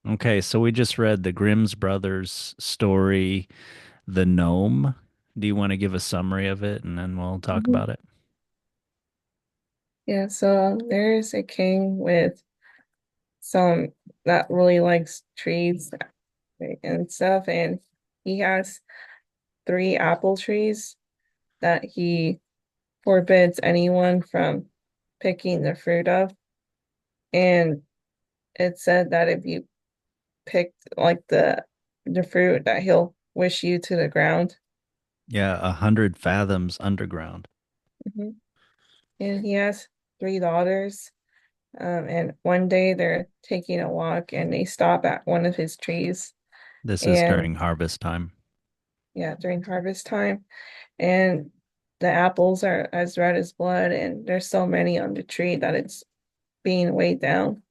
Okay, so we just read the Grimm's brothers story, The Gnome. Do you want to give a summary of it and then we'll talk Mhm. about it? Yeah, so there's a king with some that really likes trees and stuff, and he has three apple trees that he forbids anyone from picking the fruit of. And it said that if you picked like the fruit, that he'll wish you to the ground. Yeah, 100 fathoms underground. Mhm. And he has three daughters. And one day they're taking a walk and they stop at one of his trees. This is And during harvest time. yeah, during harvest time. And the apples are as red as blood, and there's so many on the tree that it's being weighed down.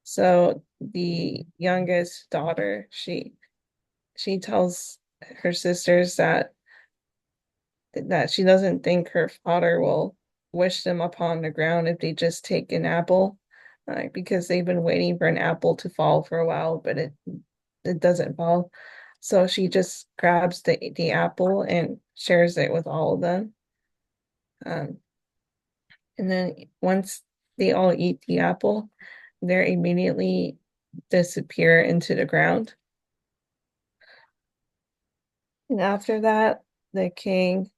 So the youngest daughter, she tells her sisters that she doesn't think her father will wish them upon the ground if they just take an apple, because they've been waiting for an apple to fall for a while, but it doesn't fall. So she just grabs the apple and shares it with all of them. Um, and then once they all eat the apple, they immediately disappear into the ground. And after that, the king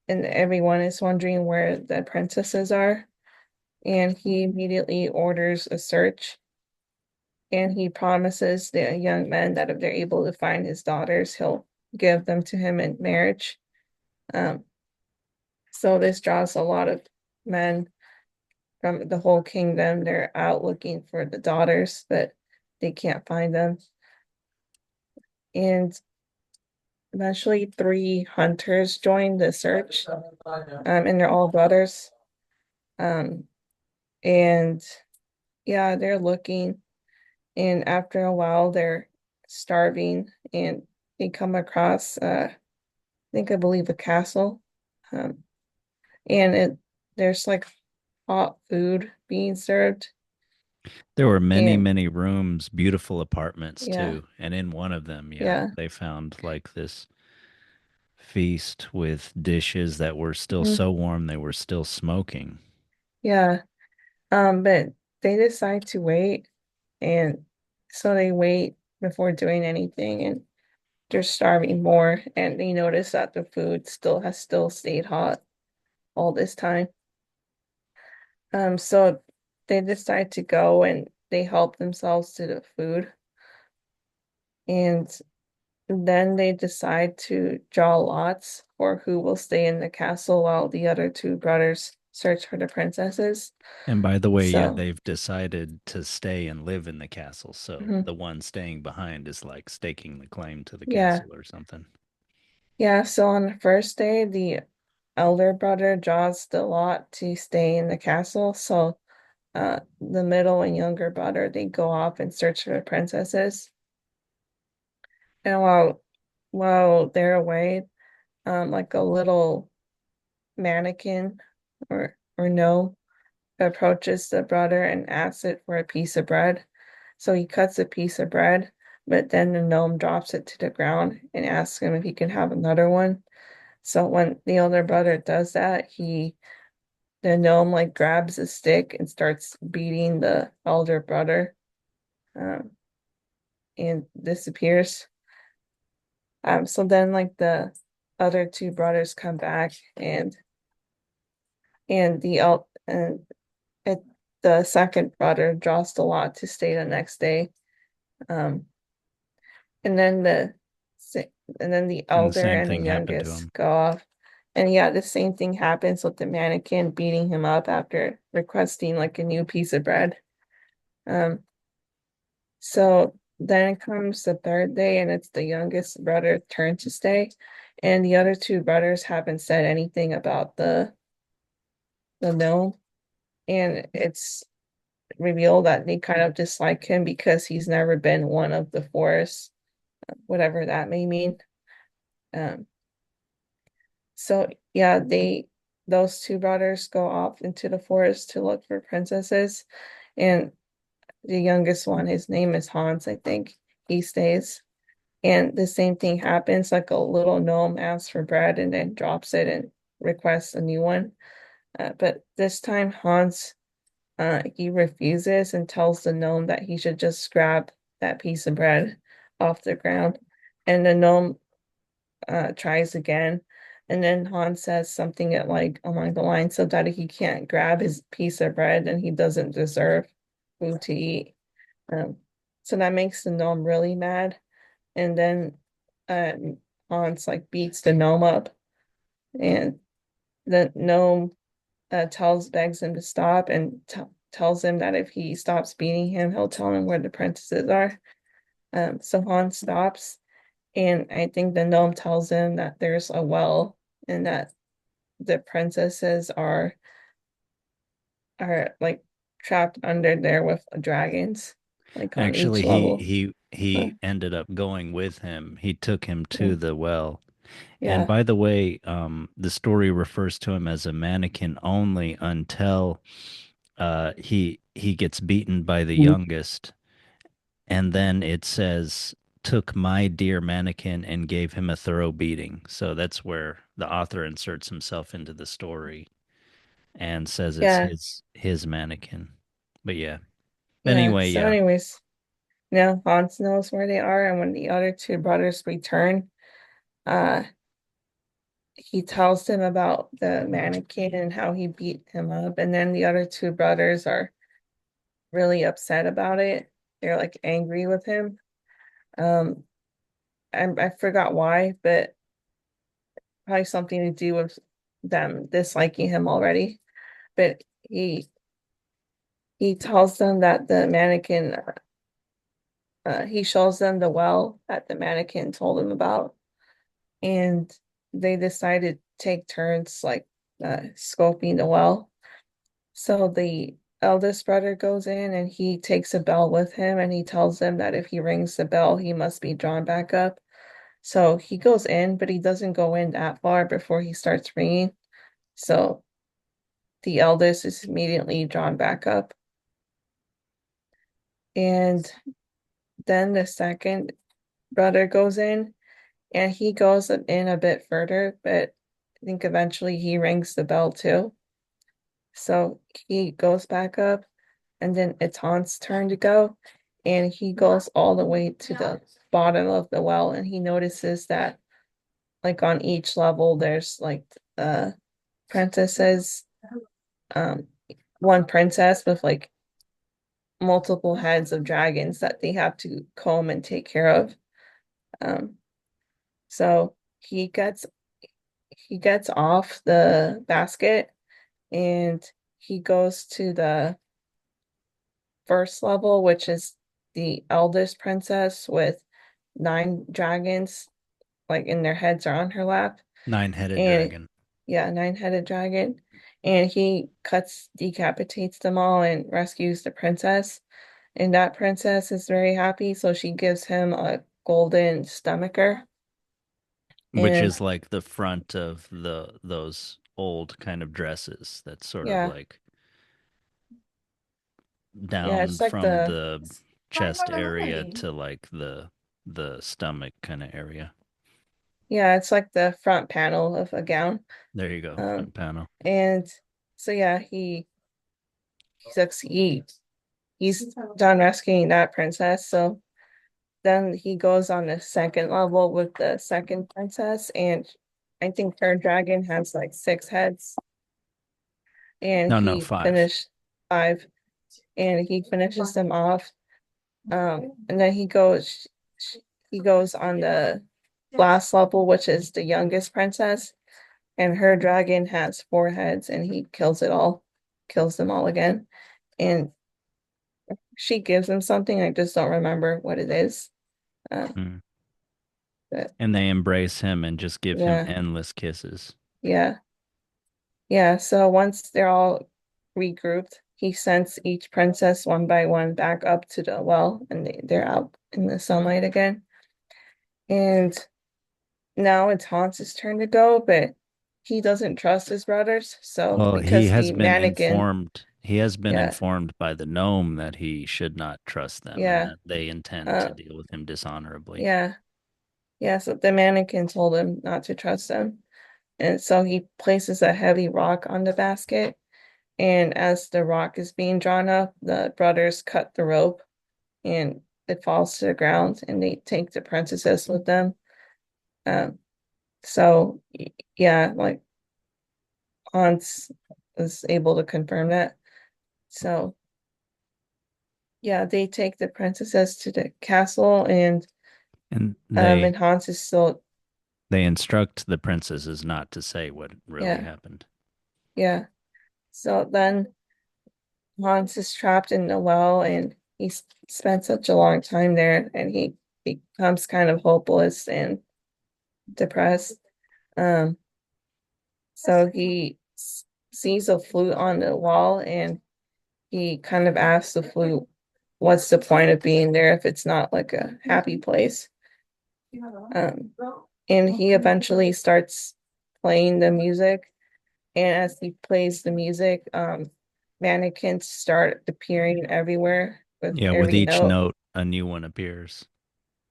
and everyone is wondering where the princesses are. And he immediately orders a search. And he promises the young men that if they're able to find his daughters, he'll give them to him in marriage. Um, so this draws a lot of men from the whole kingdom. They're out looking for the daughters, but they can't find them. And eventually, three hunters join the search, and they're all brothers. Um, and yeah, they're looking, and after a while, they're starving, and they come across, I believe, a castle, um, and there's like hot food being served, There were many, and many rooms, beautiful apartments yeah, too. And in one of them, yeah, yeah, they found like this feast with dishes that were still mhm, so warm they were still smoking. yeah. But they decide to wait, and so they wait before doing anything, and they're starving more, and they notice that the food still stayed hot all this time. So they decide to go and they help themselves to the food, and then they decide to draw lots for who will stay in the castle while the other two brothers search for the princesses. And by the way, yeah, So, they've decided to stay and live in the castle. So mhm, the one staying behind is like staking the claim to the yeah. castle or something. Yeah, so on the first day, the elder brother draws the lot to stay in the castle. So the middle and younger brother, they go off and search for the princesses. And while they're away, like a little manikin or no approaches the brother and asks it for a piece of bread. So he cuts a piece of bread, but then the gnome drops it to the ground and asks him if he can have another one. So when the older brother does that, the gnome like grabs a stick and starts beating the elder brother, um, and disappears. So then like the other two brothers come back, and the el and it, the second brother draws the lot to stay the next day. Um, and then the And the elder same and the thing happened to youngest him. go off. And yeah, the same thing happens with the mannequin beating him up after requesting like a new piece of bread. Um, so then comes the third day, and it's the youngest brother's turn to stay. And the other two brothers haven't said anything about the gnome. And it's revealed that they kind of dislike him because he's never been one of the forest, whatever that may mean. Um, so yeah, those two brothers go off into the forest to look for princesses, and the youngest one, his name is Hans, I think. He stays. And the same thing happens, like a little gnome asks for bread and then drops it and requests a new one. But this time Hans he refuses and tells the gnome that he should just grab that piece of bread off the ground. And the gnome tries again. And then Hans says something at like along the lines so that he can't grab his piece of bread and he doesn't deserve food to eat. Um, so that makes the gnome really mad. And then uh, Hans like beats the gnome up, and the gnome begs him to stop and tells him that if he stops beating him, he'll tell him where the princesses are. So Hans stops, and I think the gnome tells him that there's a well and that the princesses are like trapped under there with dragons, like on Actually, each he level. he Uh, he ended up going with him. He took him yeah, to the well. And yeah, by the way, the story refers to him as a mannequin only until he gets beaten by the youngest, and then it says took my dear mannequin and gave him a thorough beating. So that's where the author inserts himself into the story and says it's yeah, his mannequin. But yeah. yeah. Anyway, So, yeah. anyways, now Hans knows where they are, and when the other two brothers return, uh, he tells him about the mannequin and how he beat him up, and then the other two brothers are really upset about it. They're like angry with him. Um, I forgot why, but probably something to do with them disliking him already. But he tells them that the mannequin, he shows them the well that the mannequin told him about, and they decided to take turns like scoping the well. So the eldest brother goes in and he takes a bell with him and he tells them that if he rings the bell, he must be drawn back up. So he goes in, but he doesn't go in that far before he starts ringing. So the eldest is immediately drawn back up. And then the second brother goes in and he goes in a bit further, but I think eventually he rings the bell too. So he goes back up, and then it's Hans' turn to go, and he goes all the way to the bottom of the well, and he notices that like on each level there's like princesses, um, one princess with like multiple heads of dragons that they have to comb and take care of. Um, so he gets off the basket and he goes to the first level, which is the eldest princess with nine dragons, like in their heads are on her lap. Nine-headed And dragon. yeah, nine-headed dragon. And he decapitates them all and rescues the princess. And that princess is very happy, so she gives him a golden stomacher. Which And is like the front of those old kind of dresses that's sort of yeah, like yeah, down it's like from the the chest area to like the stomach kind of area. yeah, it's like the front panel of a gown. There you go, Um, front panel. and so yeah, he's done rescuing that princess. So then he goes on the second level with the second princess, and I think her dragon has like six heads, and No, no, he five. finished five, and he finishes them off. And then he goes on the last level, which is the youngest princess, and her dragon has four heads, and he kills them all again. And she gives him something. I just don't remember what it is. Uh, Mm. but And they embrace him and just give him yeah, endless kisses. yeah, yeah. So once they're all regrouped, he sends each princess one by one back up to the well, and they're out in the sunlight again. And now it's Hans's turn to go, but he doesn't trust his brothers. So Well, he because has the been mannequin, informed. He has been Yeah, informed by the gnome that he should not trust them and yeah, that they intend to uh, deal with him dishonorably. yeah, yeah. So the mannequin told him not to trust them. And so he places a heavy rock on the basket. And as the rock is being drawn up, the brothers cut the rope and it falls to the ground and they take the princesses with them. Um, so yeah, like Hans was able to confirm that. So yeah, they take the princesses to the castle And and Hans is still they instruct the princesses not to say what really yeah, happened. yeah. So then Hans is trapped in the well and spent such a long time there and he becomes kind of hopeless and depressed. Um, so sees a flute on the wall and he kind of asks the flute, what's the point of being there if it's not like a happy place? Um, and he eventually starts playing the music. And as he plays the music, mannequins start appearing everywhere with Yeah, with every each note. note, a new one appears.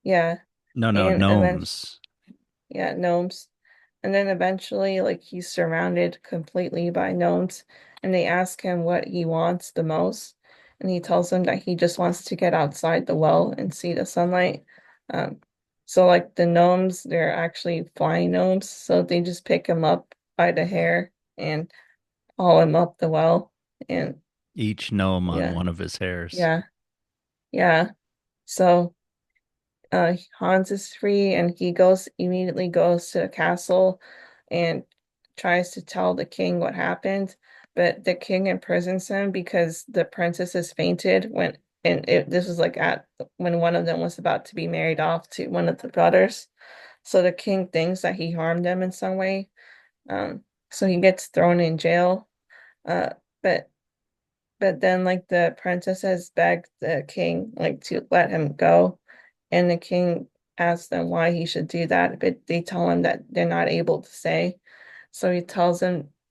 Yeah. No, no, And eventually, gnomes. yeah, gnomes. And then eventually, like he's surrounded completely by gnomes, and they ask him what he wants the most, and he tells them that he just wants to get outside the well and see the sunlight. Um, so like the gnomes, they're actually flying gnomes, so they just pick him up by the hair and haul him up the well, and Each gnome on yeah, one of his hairs. yeah, yeah. So Hans is free and he immediately goes to the castle and tries to tell the king what happened, but the king imprisons him because the princess has fainted this was like at when one of them was about to be married off to one of the brothers. So the king thinks that he harmed them in some way. Um, so he gets thrown in jail. Uh, but then like the princess has begged the king like to let him go, and the king asks them why he should do that, but they tell him that they're not able to say. So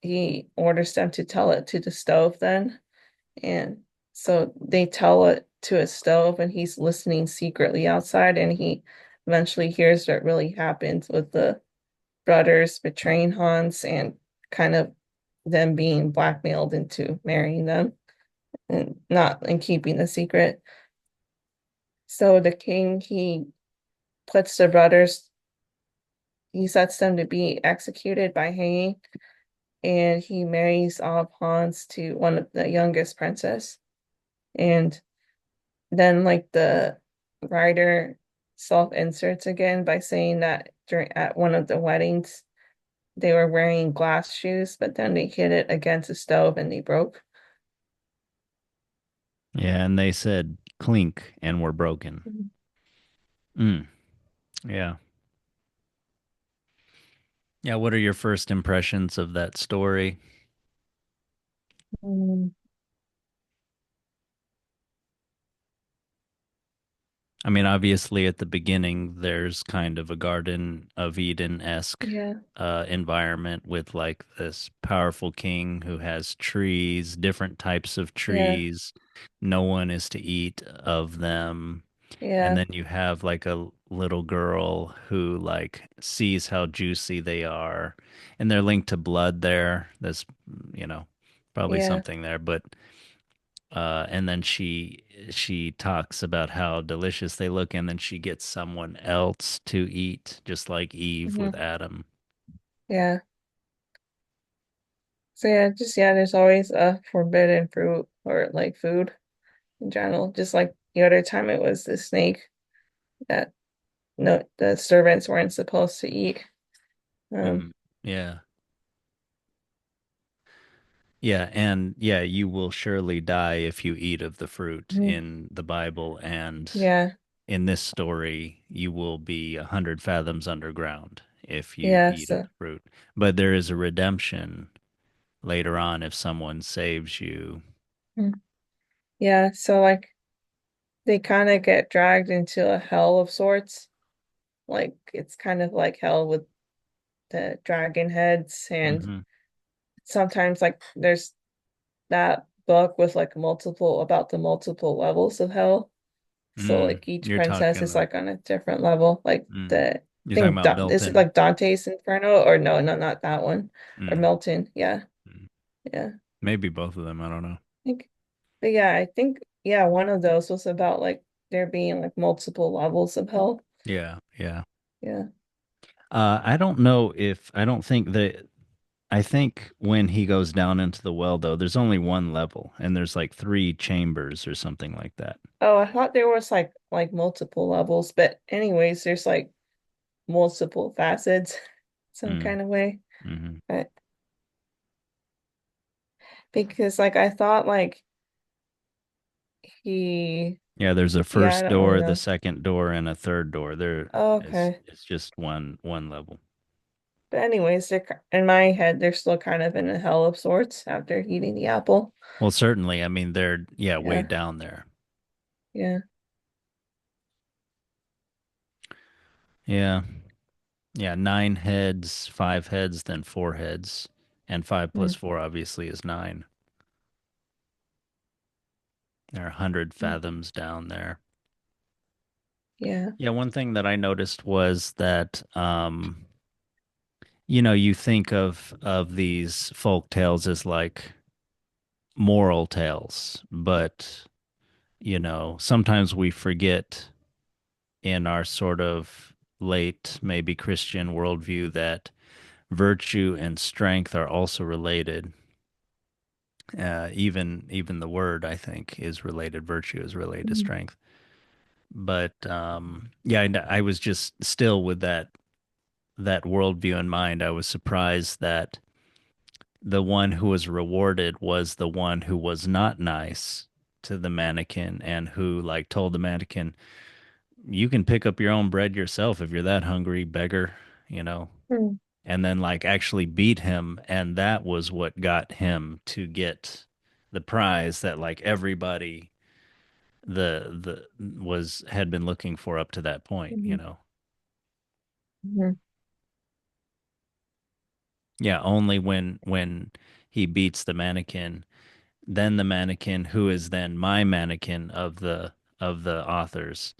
he orders them to tell it to the stove then. And so they tell it to a stove and he's listening secretly outside and he eventually hears what really happened with the brothers betraying Hans and kind of them being blackmailed into marrying them and not and keeping the secret. So the king puts the brothers he sets them to be executed by hanging, and he marries off Hans to one of the youngest princess. And then like the writer self-inserts again by saying that during at one of the weddings they were wearing glass shoes, but then they hit it against the stove and they broke. Yeah, and they said clink and were broken. Mhm. Mm, yeah. Yeah, what are your first impressions of that story? Mm, I mean, obviously, at the beginning, there's kind of a Garden of Eden-esque yeah, environment with like this powerful king who has trees, different types of yeah, trees. No one is to eat of them. And yeah, then you have like a little girl who like sees how juicy they are. And they're linked to blood there. That's, you know, probably yeah. something there, but and then she talks about how delicious they look, and then she gets someone else to eat, just like Eve with Hmm. Adam. Yeah. So yeah, just yeah, there's always a forbidden fruit or like food in general. Just like the other time it was the snake that no the servants weren't supposed to eat. Um, Hmm. Yeah, yeah, and yeah, you will surely die if you eat of the fruit mhm. in the Bible, and Yeah, in this story, you will be 100 fathoms underground if you yeah, eat of the fruit. But there is a redemption later on if someone saves you. mm, yeah, so like they kind of get dragged into a hell of sorts. Like it's kind of like hell with the dragon heads, and Hmm. sometimes like there's that book with like multiple about the multiple levels of hell. So like each You're princess is talking. like on a different level. Like Mm, the I you're talking think about Is it Milton. like Dante's Inferno or no, no, not that one. Or Mm, Milton. Yeah. mm. Yeah. Maybe both of them. I don't know. think, but yeah, I think yeah, one of those was about like there being like multiple levels of hell. Yeah, yeah. Yeah. I don't know if I don't think that I think when he goes down into the well though, there's only one level and there's like three chambers or something like that. Oh, I thought there was like multiple levels, but anyways, there's like multiple facets some Mm, kind of way. hmm. But because like I thought like he Yeah, there's a yeah, I first don't really door, the know. second door, and a third door. Oh, It's okay. it's just one level. But anyways, in my head they're still kind of in a hell of sorts after eating the apple. Well, certainly. I mean, they're yeah, way Yeah. down there. Yeah. Yeah. Yeah, nine heads, five heads, then four heads. And five plus Mm, four obviously is nine. There are 100 mm, fathoms down there. yeah. Yeah, one thing that I noticed was that you know, you think of these folk tales as like moral tales, but you know, sometimes we forget in our sort of late, maybe Christian worldview that virtue and strength are also related. Even the word I think is related. Virtue is related to Mm, strength. But yeah, I was just still with that worldview in mind. I was surprised that the one who was rewarded was the one who was not nice to the mannequin and who like told the mannequin, "You can pick up your own bread yourself if you're that hungry, beggar," you know. mm, And then like actually beat him, and that was what got him to get the prize that like everybody the was had been looking for up to that point, you mm, know. mm, Yeah, only when he beats the mannequin, then the mannequin who is then my mannequin of the authors,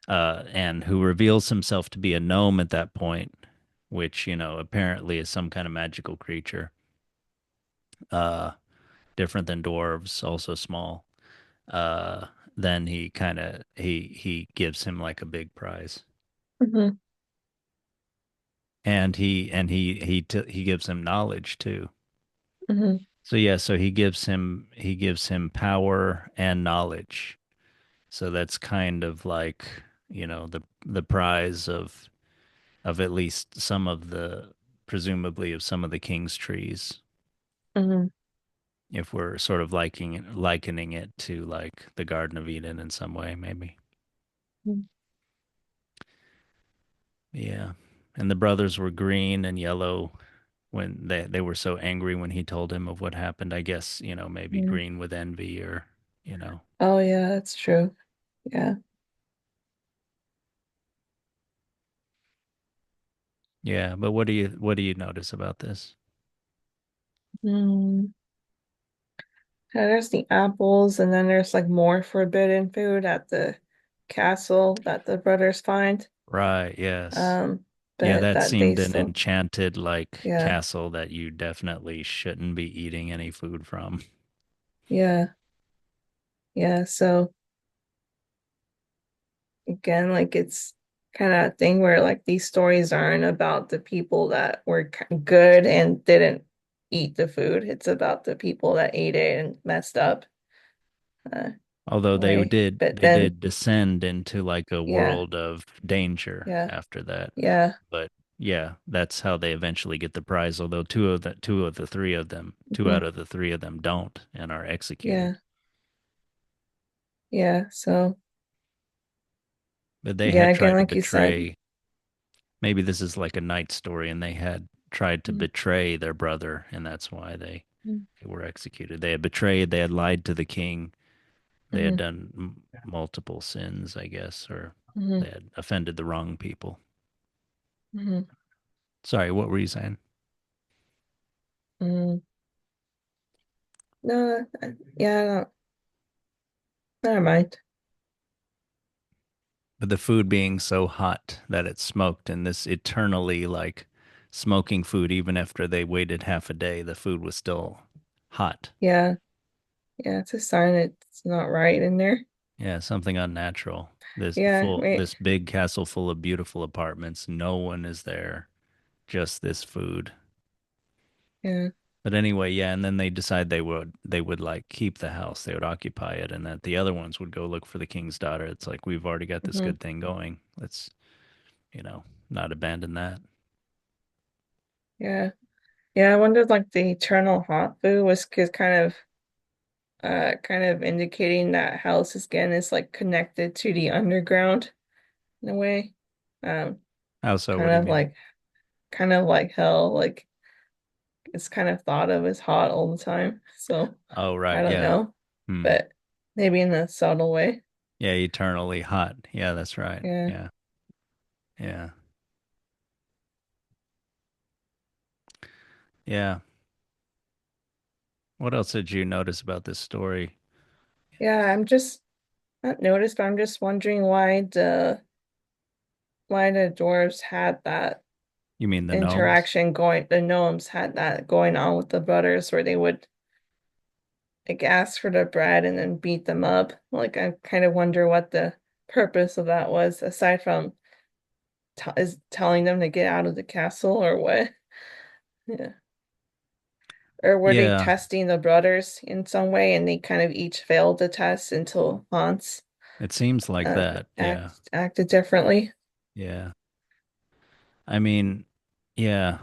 and who reveals himself to be a gnome at that point, which, you know, apparently is some kind of magical creature, uh, different than dwarves, also small. Uh, then he kind of he gives him like a big prize, mm, and he gives him knowledge too. mm, So yeah, so he gives him power and knowledge. So that's kind of like, you know, the prize of at least some of the presumably of some of the king's trees, mm, if we're sort of likening it to like the Garden of Eden in some way, maybe. mm, Yeah. And the brothers were green and yellow when they were so angry when he told him of what happened. I guess, you know, maybe mm. green with envy or, you know. Oh yeah, that's true. Yeah. Yeah, but what do you notice about this? Mm. Yeah, there's the apples, and then there's like more forbidden food at the castle that the brothers find. Right, yes. Um, Yeah, but that that they seemed an still, enchanted like yeah, castle that you definitely shouldn't be eating any food from. yeah, yeah. So again, like it's kind of a thing where like these stories aren't about the people that were good and didn't eat the food. It's about the people that ate it and messed up, uh, Although way. But they then, did descend into like a yeah, world of danger yeah, after that. yeah, But yeah, that's how they eventually get the prize. Although two mhm, out of the three of them don't and are executed. yeah, yeah. So But they yeah, had again, tried to like you said. betray. Maybe this is like a night story, and they had tried to Mm, betray their brother, and that's why mm, they were executed. They had betrayed. They had lied to the king. They had mhm, done multiple sins, I guess, or mhm, they had offended the wrong people. mhm, Sorry, what were you saying? mhm. No, yeah, no, never mind. But the food being so hot that it smoked, and this eternally like smoking food, even after they waited half a day, the food was still hot. Yeah, yeah, it's a sign it's not right in there. Yeah, something unnatural. Yeah, wait, This big castle full of beautiful apartments. No one is there, just this food. yeah. But anyway, yeah, and then they decide they would like keep the house, they would occupy it, and that the other ones would go look for the king's daughter. It's like we've already got this Hmm. good thing going. Let's, you know, not abandon that. Yeah. Yeah, I wondered like the eternal hot food was kind of indicating that house again is like connected to the underground in a way. Um, How so? What kind do you of mean? like kind of like hell, like it's kind of thought of as hot all the time. So Oh, I right, don't yeah. know, Hmm. but maybe in a subtle way. Yeah, eternally hot. Yeah, that's right. Yeah. Yeah. Yeah. Yeah. What else did you notice about this story? Yeah, I'm just not noticed, but I'm just wondering why the dwarves had that You mean the gnomes? interaction going, the gnomes had that going on with the brothers where they would like ask for the bread and then beat them up. Like I kind of wonder what the purpose of that was, aside from t is telling them to get out of the castle or what? Yeah. Or were they Yeah, testing the brothers in some way and they kind of each failed the test until Hans it seems like that. Yeah. acted differently? Yeah. I mean, yeah.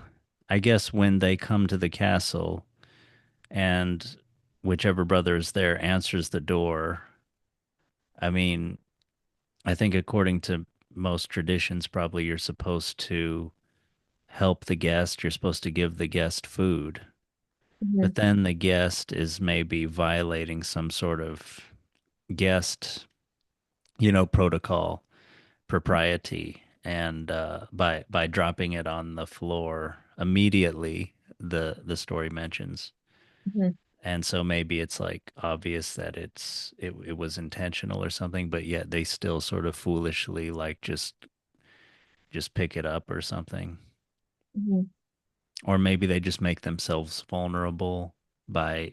I guess when they come to the castle and whichever brother is there answers the door, I mean, I think according to most traditions, probably you're supposed to help the guest, you're supposed to give the guest food. Hmm. But then the guest is maybe violating some sort of guest, protocol, propriety, and by dropping it on the floor immediately, the story mentions. Hmm. And so maybe it's like obvious that it was intentional or something, but yet they still sort of foolishly like just pick it up or something. Hmm. Or maybe they just make themselves vulnerable by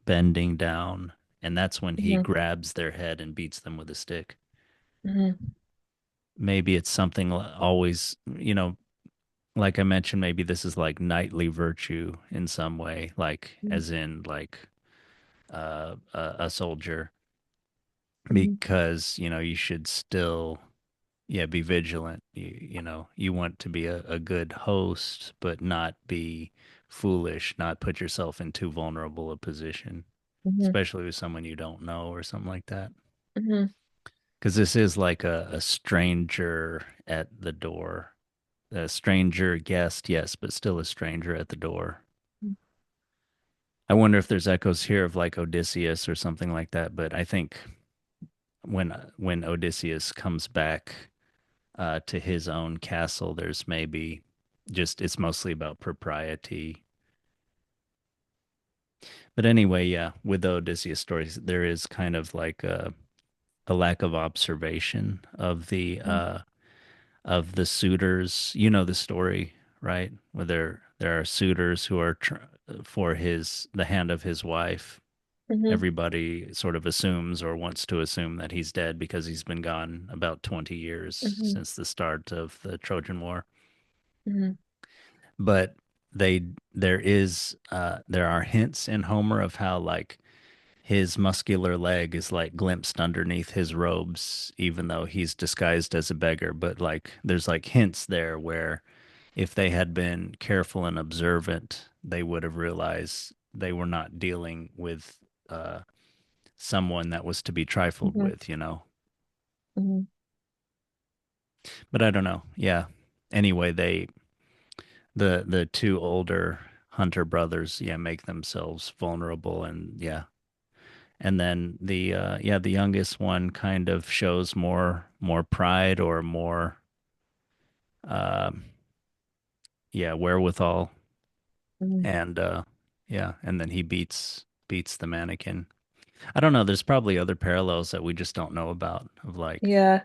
bending down, and that's when he Hmm. grabs their head and beats them with a stick. Hmm. Maybe it's something always, like I mentioned, maybe this is like knightly virtue in some way, like as in like a soldier, Hmm. because you should still, yeah, be vigilant. You want to be a good host, but not be foolish, not put yourself in too vulnerable a position, Hmm. especially with someone you don't know or something like that. Hmm. Because this is like a stranger at the door, a stranger guest, yes, but still a stranger at the door. I wonder if there's echoes here of like Odysseus or something like that, but I think when Odysseus comes back to his own castle, there's maybe just it's mostly about propriety. But anyway, yeah, with the Odysseus stories, there is kind of like a lack of observation of the suitors. You know the story, right? Where there are suitors who are for his the hand of his wife. Hmm. Everybody sort of assumes or wants to assume that he's dead because he's been gone about 20 years Hmm. since the start of the Trojan War. Hmm. But they there are hints in Homer of how like his muscular leg is like glimpsed underneath his robes, even though he's disguised as a beggar. But like there's like hints there where if they had been careful and observant, they would have realized they were not dealing with someone that was to be trifled Hmm. with. Hmm. But I don't know. Yeah. Anyway, the two older Hunter brothers, yeah, make themselves vulnerable, and yeah, and then the youngest one kind of shows more pride or more um yeah, wherewithal, Hmm. and Yeah, and then he beats the mannequin. I don't know, there's probably other parallels that we just don't know about of like Yeah,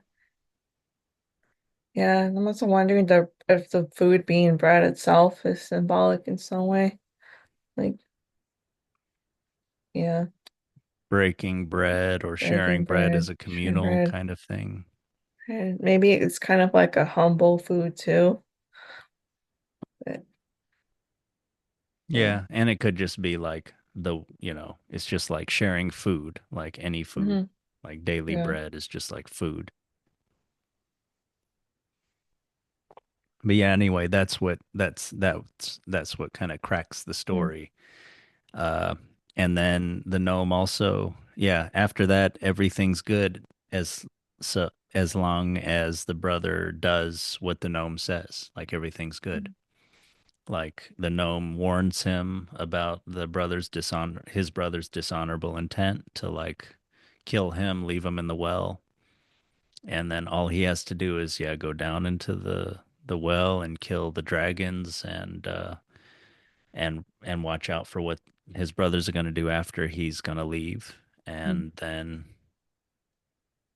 yeah. I'm also wondering if the food being bread itself is symbolic in some way. Like, yeah, breaking bread or sharing breaking bread as bread, a sharing communal bread. kind of thing. And maybe it's kind of like a humble food too. But, yeah. Yeah, and it could just be like it's just like sharing food, like any food. Hmm. Like daily Yeah. bread is just like food. But yeah, anyway, that's what kind of cracks the Mm. story. Uh, and then the gnome also, yeah, after that, everything's good as as long as the brother does what the gnome says, like everything's good. Like the gnome warns him about his brother's dishonorable intent to like kill him, leave him in the well, and then all he has to do is yeah, go down into the well and kill the dragons and watch out for what his brothers are going to do after he's going to leave. Mm. And then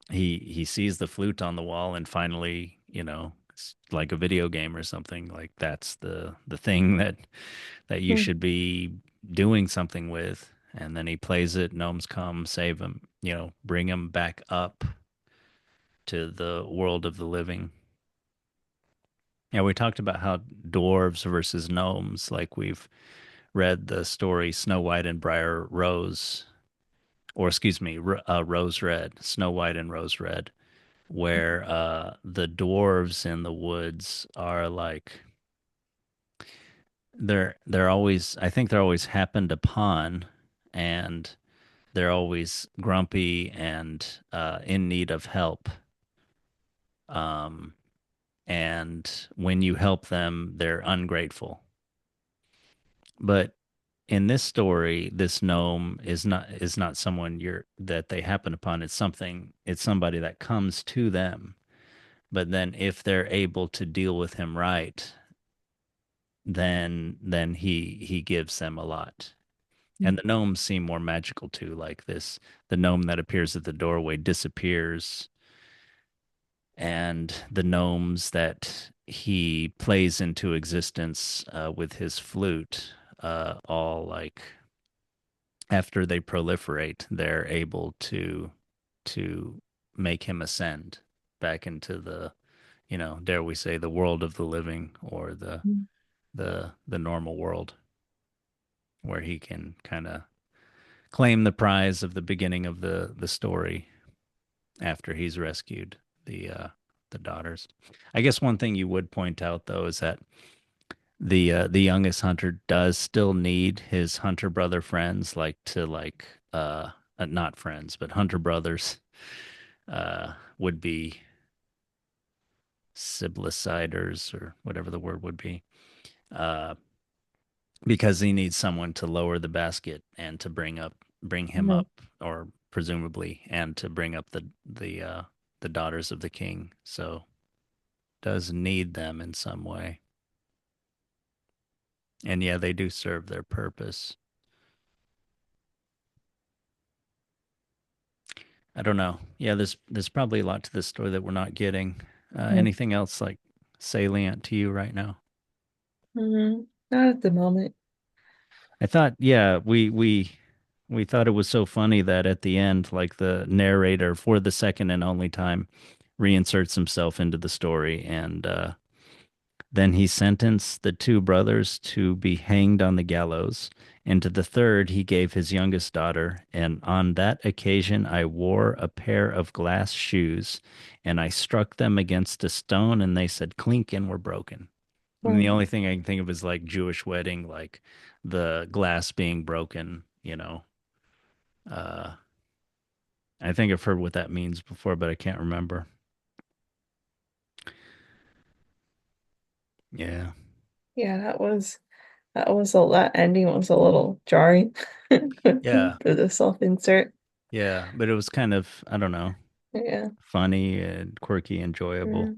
he sees the flute on the wall and finally, it's like a video game or something, like that's the thing that you Mm. should be doing something with. And then he plays it, gnomes come, save him, bring him back up to the world of the living. Yeah, we talked about how dwarves versus gnomes, like we've read the story Snow White and Briar Rose, or excuse me, Rose Red, Snow White and Rose Red, where the dwarves in the woods are like they're always I think they're always happened upon, and they're always grumpy and in need of help. Um, and when you help them, they're ungrateful. But in this story, this gnome is not someone that they happen upon. It's somebody that comes to them. But then if they're able to deal with him right, then he gives them a lot. And the gnomes seem more magical too, like this the gnome that appears at the doorway disappears, and the gnomes that he plays into existence with his flute all like after they proliferate, they're able to make him ascend back into dare we say, the world of the living, or Mm. the normal world, where he can kind of claim the prize of the beginning of the story after he's rescued the daughters. I guess one thing you would point out though is that the youngest hunter does still need his hunter brother friends, like to like not friends but hunter brothers, would be sibliciders or whatever the word would be, uh because he needs someone to lower the basket and to bring him Mhm. up, or presumably, and to bring up the daughters of the king, so does need them in some way. And yeah, they do serve their purpose. I don't know. Yeah, there's probably a lot to this story that we're not getting. Mm. Anything else like salient to you right now? Mhm. Not at the moment. I thought, yeah, we thought it was so funny that at the end, like the narrator, for the second and only time, reinserts himself into the story, and then he sentenced the two brothers to be hanged on the gallows, and to the third he gave his youngest daughter. And on that occasion I wore a pair of glass shoes, and I struck them against a stone, and they said clink and were broken. And the Mm. only thing I can think of is like Jewish wedding, like the glass being broken. Uh, I think I've heard what that means before, but I can't remember. Yeah, Yeah, that ending was a little jarring yeah, for the self-insert. yeah. But it was kind of, I don't know, Yeah. funny and quirky, enjoyable. Mm.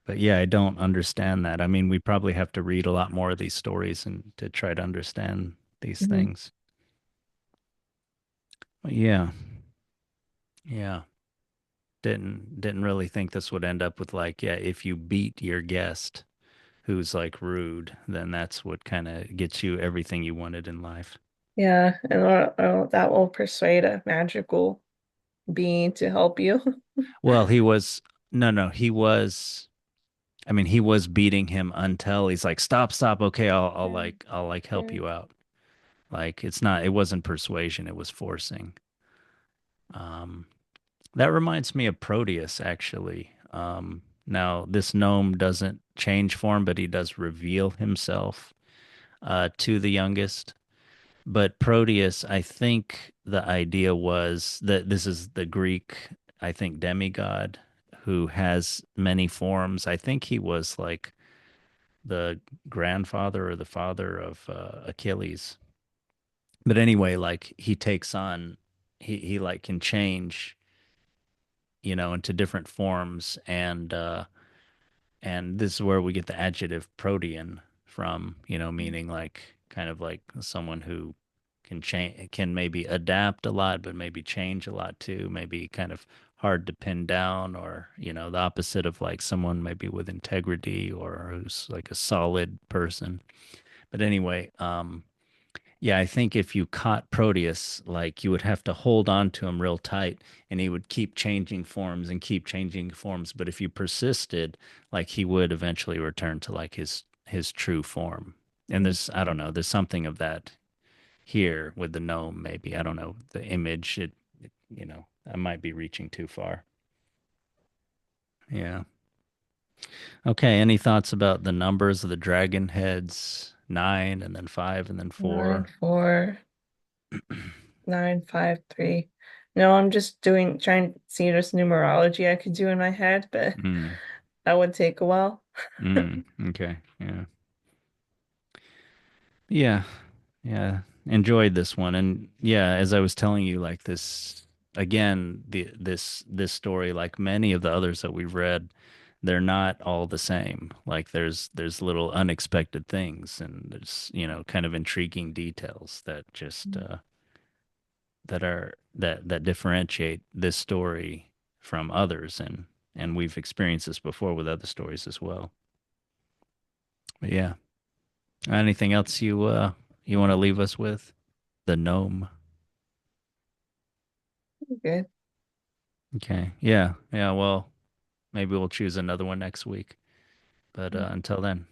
But yeah, I don't understand that. I mean, we probably have to read a lot more of these stories and to try to understand these Mhm. things. But yeah, yeah. Didn't really think this would end up with like, yeah, if you beat your guest who's like rude, then that's what kind of gets you everything you wanted in life. Yeah, and that will persuade a magical being to help you. Well, he was no, no, he was. I mean, he was beating him until he's like, stop, stop. Okay, I'll like help Yeah. you out. Like it's not, it wasn't persuasion, it was forcing. Um, that reminds me of Proteus, actually. Now this gnome doesn't change form, but he does reveal himself to the youngest. But Proteus, I think the idea was that this is the Greek, I think, demigod who has many forms. I think he was like the grandfather or the father of Achilles. But anyway, like he takes on, he like can change, into different forms, and this is where we get the adjective protean from, meaning like kind of like someone who can change, can maybe adapt a lot, but maybe change a lot too, maybe kind of hard to pin down, or, the opposite of like someone maybe with integrity or who's like a solid person. But anyway, yeah, I think if you caught Proteus, like you would have to hold on to him real tight and he would keep changing forms and keep changing forms. But if you persisted, like he would eventually return to like his true form. And there's, I don't know, there's something of that here with the gnome, maybe. I don't know, the image, I might be reaching too far. Yeah. Okay, any thoughts about the numbers of the dragon heads? Nine and then five and then Nine, four. 4, 9, 5, 3. No, I'm just trying to see this numerology I could do in my head, but Mm, that would take a while. okay. Yeah. Yeah. Yeah. Enjoyed this one. And yeah, as I was telling you, like this again, this story, like many of the others that we've read, they're not all the same. Like there's little unexpected things and there's, kind of intriguing details that just that differentiate this story from others, and we've experienced this before with other stories as well. But yeah. Anything else you want to leave us with? The gnome. Good. Okay. Yeah. Yeah. Well, maybe we'll choose another one next week. But until then.